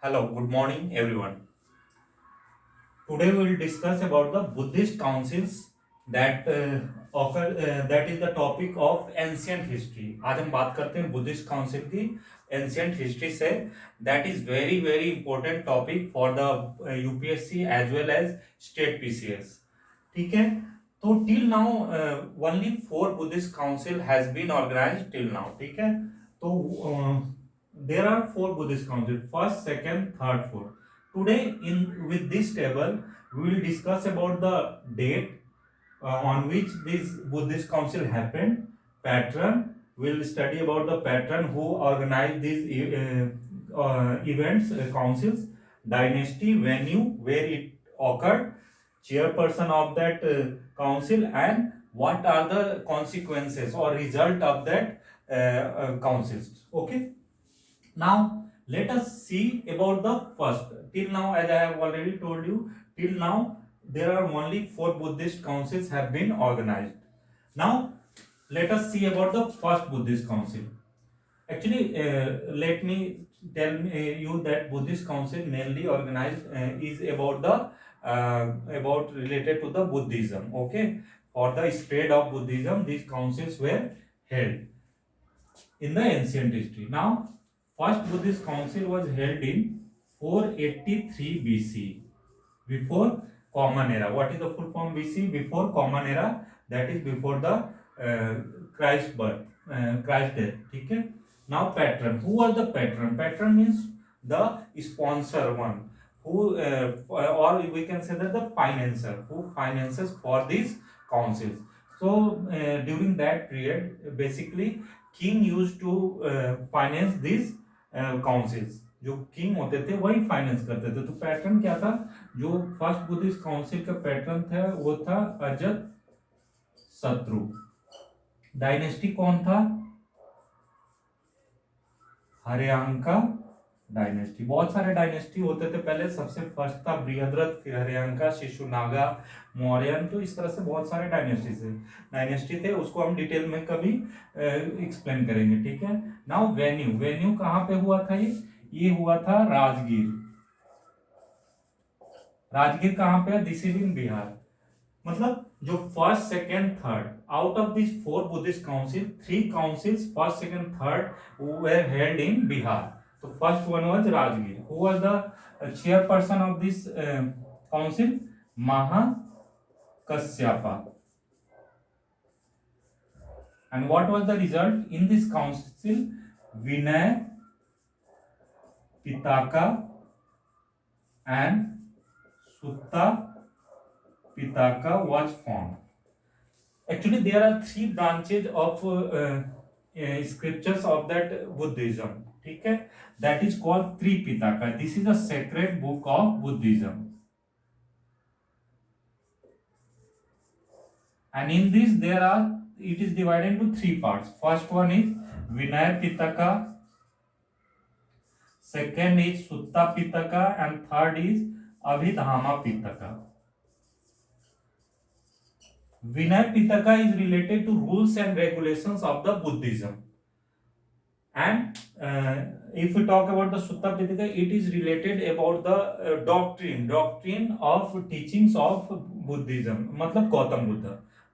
Hello, good morning everyone. Today we will discuss about the Buddhist councils that that is the topic of ancient history. आज हम बात करते हैं Buddhist council की ancient history से. That is very very important topic for the UPSC as well as state PCS. ठीक है. तो till now only 4 Buddhist council has been organised till now. ठीक है. तो there are 4 Buddhist councils: first, second, third, fourth. Today, in with this table, we will discuss about the date on which this Buddhist council happened, patron. We will study about the patron who organized these events, councils, dynasty, venue where it occurred, chairperson of that council, and what are the consequences or result of that councils. Okay. Now, let us see about the first. Till now, as I have already told you, till now there are only 4 Buddhist councils have been organized. Now, let us see about the first Buddhist council. Actually, let me tell you that Buddhist council mainly organized is about the about related to the Buddhism. Okay, for the spread of Buddhism, these councils were held in the ancient history. Now, first Buddhist council was held in 483 BC, before Common Era. What is the full form BC? Before Common Era, that is before the Christ birth, Christ death. ठीक है. Now patron. Who was the patron? Patron means the sponsor one, who or we can say that the financer who finances for these councils. So during that period, basically king used to finance these councils. जो king होते थे वही finance करते थे. तो pattern क्या था? जो फर्स्ट बुद्धिस्ट काउंसिल का पैटर्न था वो था अजत शत्रु. डायनेस्टी कौन था? हर्यांका डायनेस्टी. बहुत सारे डायनेस्टी होते थे पहले. सबसे फर्स्ट था बृहद्रथ, फिर हर्यांका, शिशुनागा, मौर्यन. तो इस तरह से बहुत सारे डायनेस्टी थे. उसको हम डिटेल में कभी एक्सप्लेन करेंगे. ठीक है. Now venue. वेन्यू कहाँ पे हुआ था? ये हुआ था राजगीर. राजगीर कहाँ पे है? This is in Bihar. मतलब जो first, second, third, out of this 4 Buddhist council, 3 councils first, second, third were held in Bihar. So first one was Rajgir. Who was the chairperson of this council? Mahakasyapa. And what was the result in this council? Vinay Pitaka and Sutta Pitaka was formed. Actually, there are 3 branches of scriptures of that Buddhism. ठीक है. That is called Tripitaka. This is a sacred book of Buddhism. And in this it is divided into 3 parts. First one is Vinaya Pitaka, second is Sutta Pitaka, and third is Abhidhamma Pitaka. Vinaya Pitaka is related to rules and regulations of the Buddhism. And if we talk about the Sutta Pitaka, it is related about the doctrine of teachings of Buddhism. मतलब गौतम बुद्ध.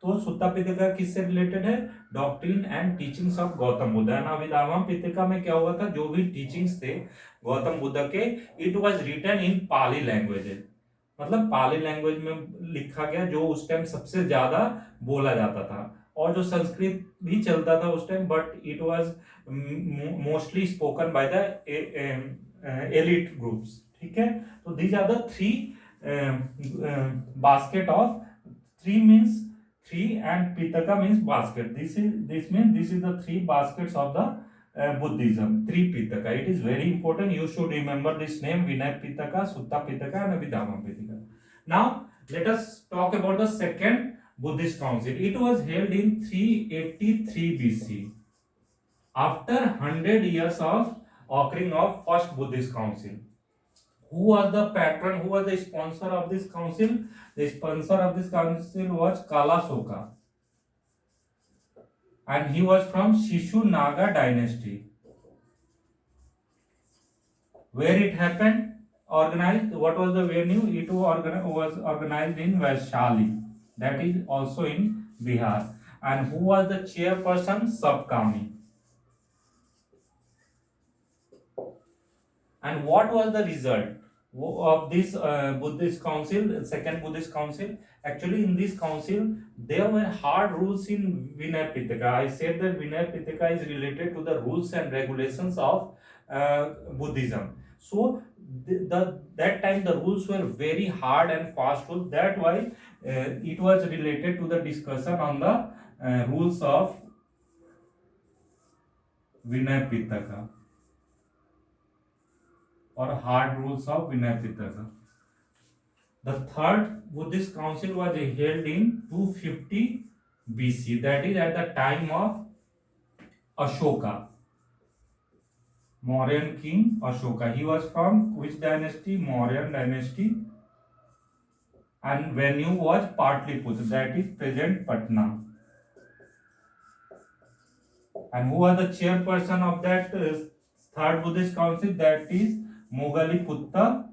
तो सुत्ता पिटका किससे related है? Doctrine and teachings of Gautam Buddha. And Abhidhamma Pitaka में क्या हुआ था? जो भी टीचिंग्स थे गौतम बुद्ध के, it was written in Pali language. मतलब पाली लैंग्वेज में लिखा गया, जो उस टाइम सबसे ज्यादा बोला जाता था. और जो संस्कृत भी चलता था उस time, but it was mostly spoken by the elite groups. ठीक है. तो these are the 3 basket of 3 means 3 and Pitaka means basket. This means this is the 3 baskets of the Buddhism. 3 Pitaka. It is very important. You should remember this name: Vinaya Pitaka, Sutta Pitaka, and Abhidhamma Pitaka. Now let us talk about the second Buddhist council. It was held in 383 BC. After 100 years of occurring of first Buddhist council. Who was the patron? Who was the sponsor of this council? The sponsor of this council was Kalasoka, and he was from Shishunaga dynasty. Where it happened? Organized. What was the venue? It was organized in Vaishali. That is also in Bihar. And who was the chairperson? Sabkami. And what was the result of this Buddhist council, second Buddhist council? Actually, in this council, there were hard rules in Vinaya Pitaka. I said that Vinaya Pitaka is related to the rules and regulations of Buddhism. So, that time the rules were very hard and fast rules. That why it was related to the discussion on the rules of Vinaya Pitaka, or hard rules of Vinaya Pitaka. The third Buddhist council was held in 250 BC, that is at the time of Ashoka, Mauryan king Ashoka. He was from which dynasty? Mauryan dynasty. And venue was Patliputra, that is present Patna. And who was the chairperson of that third Buddhist council? That is Mogaliputta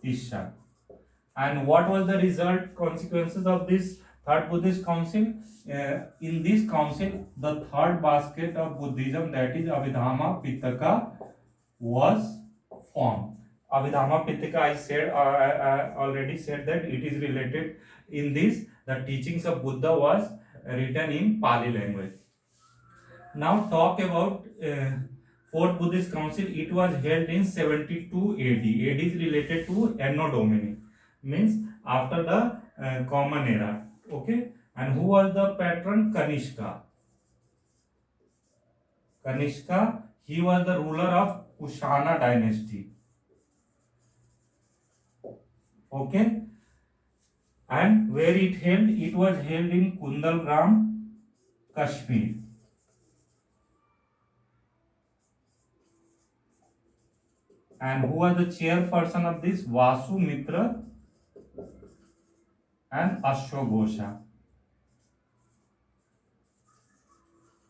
Isha. And what was the result, consequences of this third Buddhist council? In this council, the third basket of Buddhism, that is Abhidhamma Pitaka, was formed. Abhidhamma Pitaka, I already said that it is related in this. The teachings of Buddha was written in Pali language. Now talk about fourth Buddhist council. It was held in 72 AD. AD is related to Anno Domini, means after the common era. Okay, and who was the patron? Kanishka. Kanishka, he was the ruler of Kushana dynasty. Okay, and where it held? It was held in Kundalgram, Kashmir. And who was the chairperson of this? Vasu Mitra and Ashwagosha.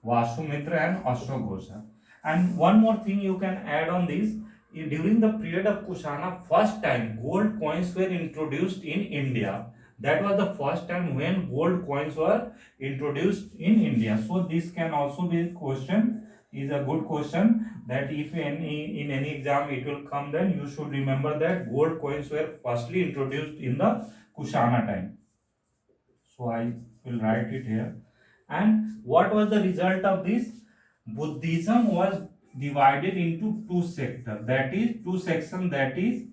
Vasu Mitra and Ashwagosha. And one more thing you can add on this: during the period of Kushana, first time gold coins were introduced in India. That was the first time when gold coins were introduced in India. So this can also be a question, is a good question, that if in any exam it will come, then you should remember that gold coins were firstly introduced in the Kushana time. So I will write it here. And what was the result of this? Buddhism was divided into two sectors, that is two sections, that is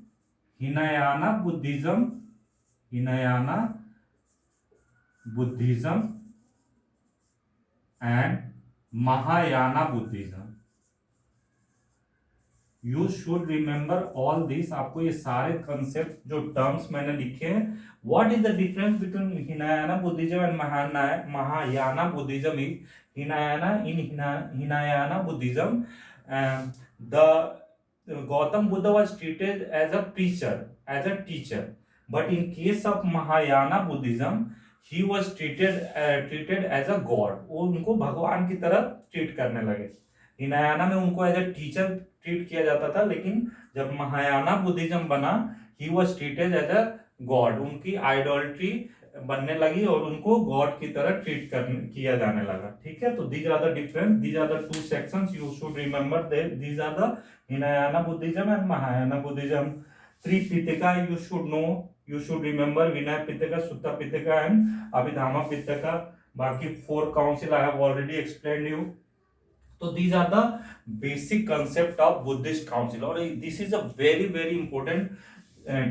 Hinayana Buddhism and Mahayana Buddhism. You should remember all this. आपको ये सारे concept जो terms मैंने लिखे हैं, what is the difference between Hinayana Buddhism and Mahayana Buddhism is Hinayana Buddhism the Gautam Buddha was treated as a preacher, as a teacher, but in case of Mahayana Buddhism he was treated as a god. वो उनको भगवान की तरह treat करने लगे. हिनायाना में उनको as a teacher treat किया जाता था, लेकिन जब महायाना बुद्धिज्म बना, he was treated as a god. उनकी आइडोल्ट्री बनने लगी और उनको गॉड की तरह ट्रीट किया जाने लगा. ठीक है, तो these are the difference, these are the two sections, you should remember these are the Hinayana Buddhism and Mahayana Buddhism. Tripitaka you should know, you should remember Vinaya Pitaka, Sutta Pitaka and Abhidhamma Pitaka. बाकी 4 council I have already explained you. So these are the basic concept of Buddhist council, or this is a very important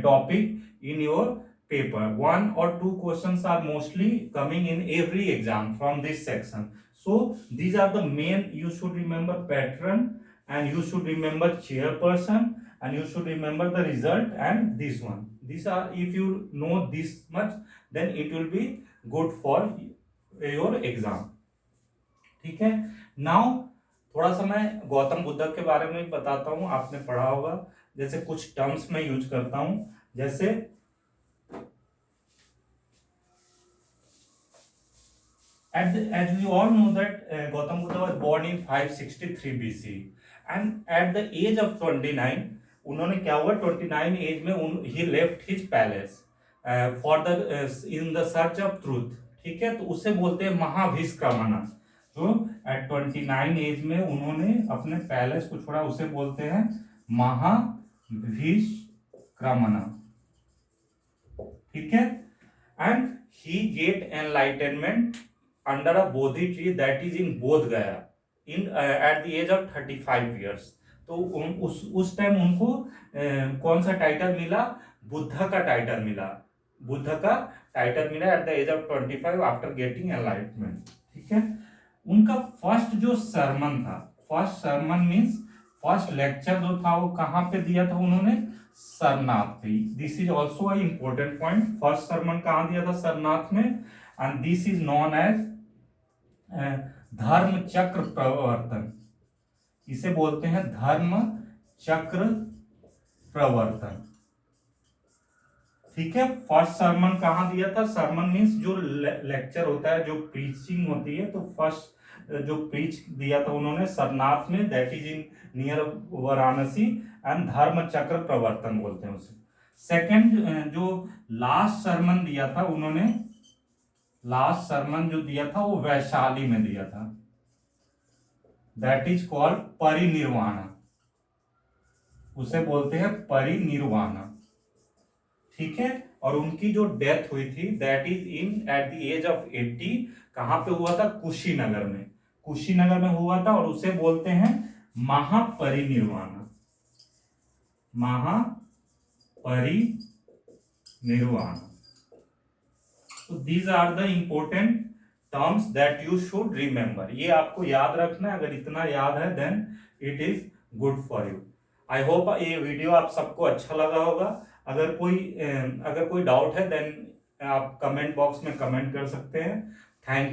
topic in your paper. 1 or 2 questions are mostly coming in every exam from this section. So these are the main. You should remember patron, and you should remember chairperson, and you should remember the result, and this one. These are, if you know this much, then it will be good for your exam. ठीक है. Now थोड़ा सा मैं गौतम बुद्ध के बारे में बताता हूँ. आपने पढ़ा होगा, जैसे कुछ टर्म्स में यूज करता हूँ, जैसे As we all know that Gautam Buddha was born in 563 BC, and at the age of 29, उन्होंने क्या हुआ, 29 एज में ही left his palace for the in the search of truth. ठीक है, तो उसे बोलते हैं महाभिष्क्रमण। जो एट 29 एज में उन्होंने अपने पैलेस को छोड़ा, उसे बोलते हैं महाभिष्क्रमण। ठीक है, and he get enlightenment under a bodhi tree that is in Bodh Gaya in at the age of 35 years। तो उस टाइम उनको कौन सा टाइटल मिला, बुद्ध का टाइटल मिला, बुद्ध का टाइटल मिला at the age of 25 after getting enlightenment. ठीक है, उनका फर्स्ट जो सरमन था, first sermon means first lecture जो था वो कहाँ पे दिया था उन्होंने, सरनाथ पे। This is also a important point, first sermon कहाँ दिया था, सरनाथ में। And this is known as Dharma Chakra प्रवर्तन, इसे बोलते हैं धर्म चक्र प्रवर्तन। ठीक है, फर्स्ट सरमन कहाँ दिया था, सरमन मीन्स जो लेक्चर होता है, जो प्रीचिंग होती है, तो फर्स्ट जो प्रीच दिया था उन्होंने सरनाथ में, that is in near Varanasi, and धर्म चक्र प्रवर्तन बोलते हैं उसे। सेकंड जो लास्ट सरमन दिया था उन्होंने, लास्ट सरमन जो दिया था वो वैशाली में दिया था, दैट इज कॉल्ड परिनिर्वाण, उसे बोलते हैं परिनिर्वाण। ठीक है, और उनकी जो डेथ हुई थी that is in at the age of 80। कहां पे हुआ था, कुशीनगर में, कुशीनगर में हुआ था, और उसे बोलते हैं महापरिनिर्वाण, महापरिनिर्वाण। तो these are the important terms that you should remember, ये आपको याद रखना है, अगर इतना याद है then it is good for you. I hope ये वीडियो आप सबको अच्छा लगा होगा। अगर कोई डाउट है देन आप कमेंट बॉक्स में कमेंट कर सकते हैं। थैंक